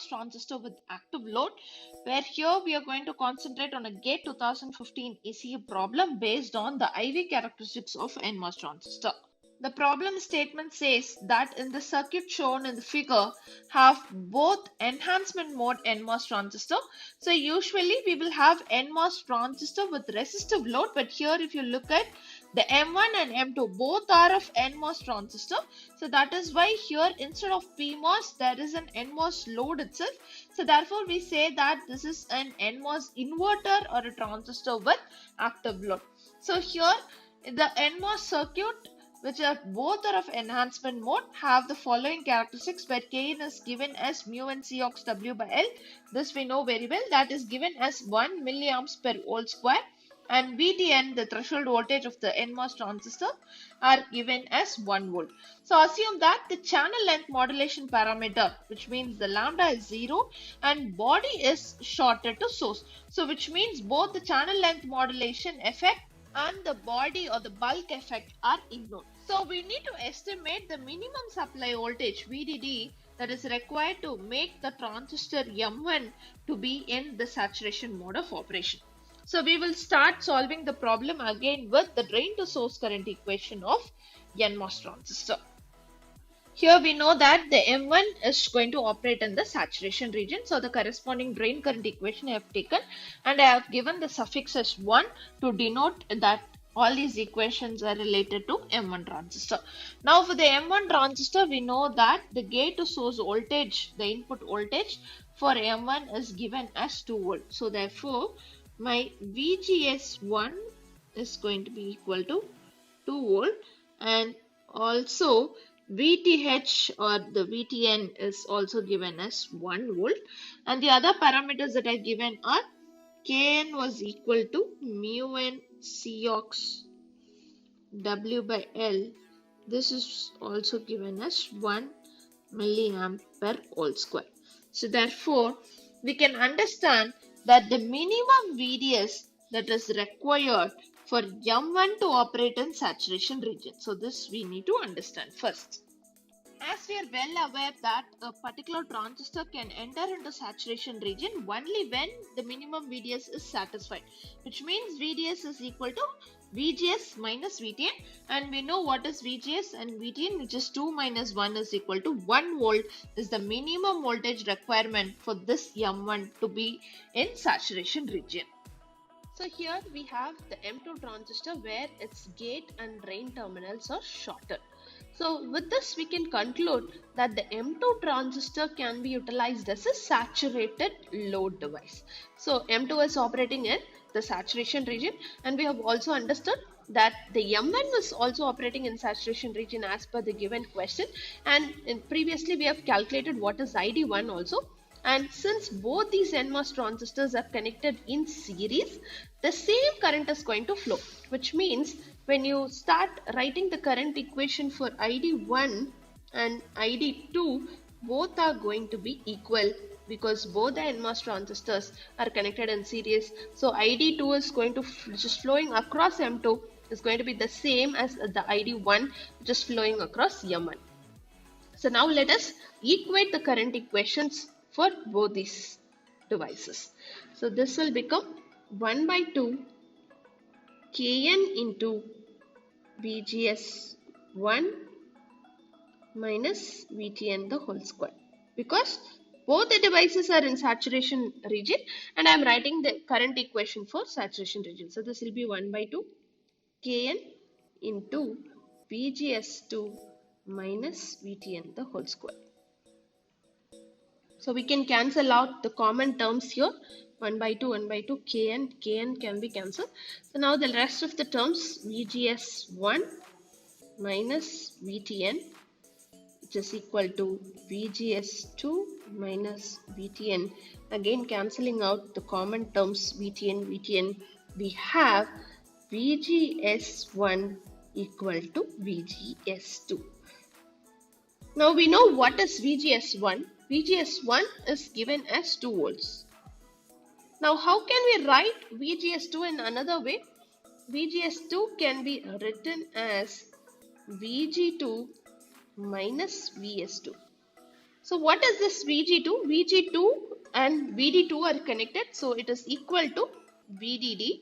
NMOS transistor with active load, where here we are going to concentrate on a GATE 2015 ECE problem based on the IV characteristics of NMOS transistor. The problem statement says that in the circuit shown in the figure have both enhancement mode NMOS transistor. So usually we will have NMOS transistor with resistive load, but here if you look at the M1 and M2 both are of NMOS transistor. So that is why here instead of PMOS there is an NMOS load itself. So therefore we say that this is an NMOS inverter or a transistor with active load. So here the NMOS circuit which are both are of enhancement mode have the following characteristics, where Kn is given as mu n Cox W by L. This we know very well, that is given as 1 milliamps per volt square, and VTN, the threshold voltage of the NMOS transistor, are given as 1 volt. So assume that the channel length modulation parameter, which means the lambda is 0 and body is shorted to source. So which means both the channel length modulation effect and the body or the bulk effect are ignored. So we need to estimate the minimum supply voltage VDD that is required to make the transistor M1 to be in the saturation mode of operation. So we will start solving the problem again with the drain to source current equation of NMOS transistor. Here we know that the M1 is going to operate in the saturation region. So the corresponding drain current equation I have taken, and I have given the suffix as 1 to denote that all these equations are related to M1 transistor. Now for the M1 transistor, we know that the gate to source voltage, the input voltage for M1 is given as 2 volt. So therefore my VGS1 is going to be equal to 2 volt, and also VTH or the VTN is also given as 1 volt, and the other parameters that are given are Kn was equal to mu n Cox W by L. This is also given as 1 milliamp per volt square. So therefore we can understand that the minimum VDS that is required for M1 to operate in saturation region. So this we need to understand first. As we are well aware that a particular transistor can enter into saturation region only when the minimum VDS is satisfied, which means VDS is equal to VGS minus VTN, and we know what is VGS and VTN, which is 2 minus 1 is equal to 1 volt is the minimum voltage requirement for this M1 to be in saturation region. So here we have the M2 transistor where its gate and drain terminals are shorted. So with this we can conclude that the M2 transistor can be utilized as a saturated load device. So M2 is operating in the saturation region, and we have also understood that the M1 was also operating in saturation region as per the given question, and previously we have calculated what is ID1 also. And since both these NMOS transistors are connected in series, the same current is going to flow, which means when you start writing the current equation for ID1 and ID2, both are going to be equal because both the NMOS transistors are connected in series. So ID2 is going to just flowing across M2 is going to be the same as the ID1 just flowing across M1. So now let us equate the current equations for both these devices. So this will become 1 by 2 Kn into VGS1 minus VTN the whole square, because both the devices are in saturation region and I am writing the current equation for saturation region. So this will be 1 by 2 Kn into VGS2 minus VTN the whole square. So we can cancel out the common terms here, 1 by 2, Kn can be cancelled. So now the rest of the terms, VGS1 minus VTN, which is equal to VGS2 minus VTN. Again cancelling out the common terms VTN, we have VGS1 equal to VGS2. Now we know what is VGS1. VGS1 is given as 2 volts. Now how can we write VGS2 in another way? VGS2 can be written as VG2 minus VS2. So what is this VG2? VG2 and VD2 are connected, so it is equal to VDD,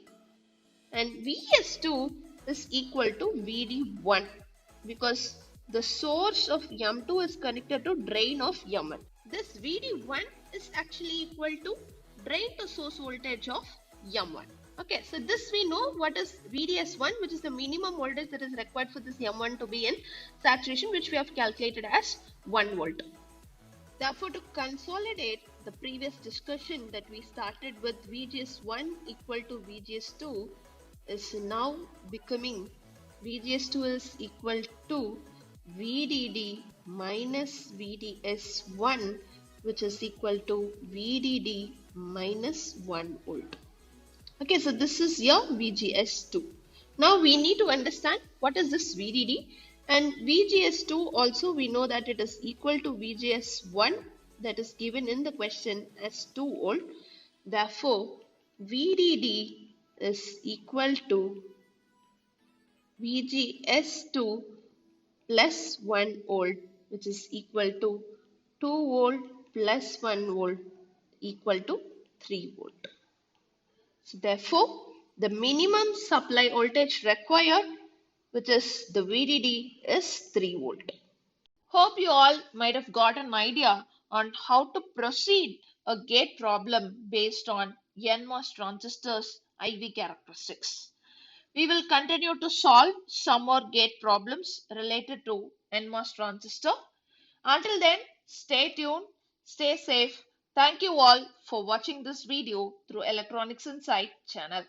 and VS2 is equal to VD1 because the source of M2 is connected to drain of M1. This VD1 is actually equal to drain to source voltage of M1. Okay, so this we know what is VDS1, which is the minimum voltage that is required for this M1 to be in saturation, which we have calculated as 1 volt. Therefore, to consolidate the previous discussion that we started with VGS1 equal to VGS2 is now becoming VGS2 is equal to VDD minus VDS1, which is equal to VDD minus 1 volt. Okay, so this is your VGS2. Now we need to understand what is this VDD, and VGS2 also we know that it is equal to VGS1 that is given in the question as 2 volt. Therefore, VDD is equal to VGS2 plus 1 volt, which is equal to 2 volt plus 1 volt equal to 3 volt. So therefore, the minimum supply voltage required, which is the VDD, is 3 volt. Hope you all might have got an idea on how to proceed a gate problem based on NMOS transistors IV characteristics. We will continue to solve some more gate problems related to NMOS transistor. Until then, stay tuned, stay safe. Thank you all for watching this video through Electronics Insight channel.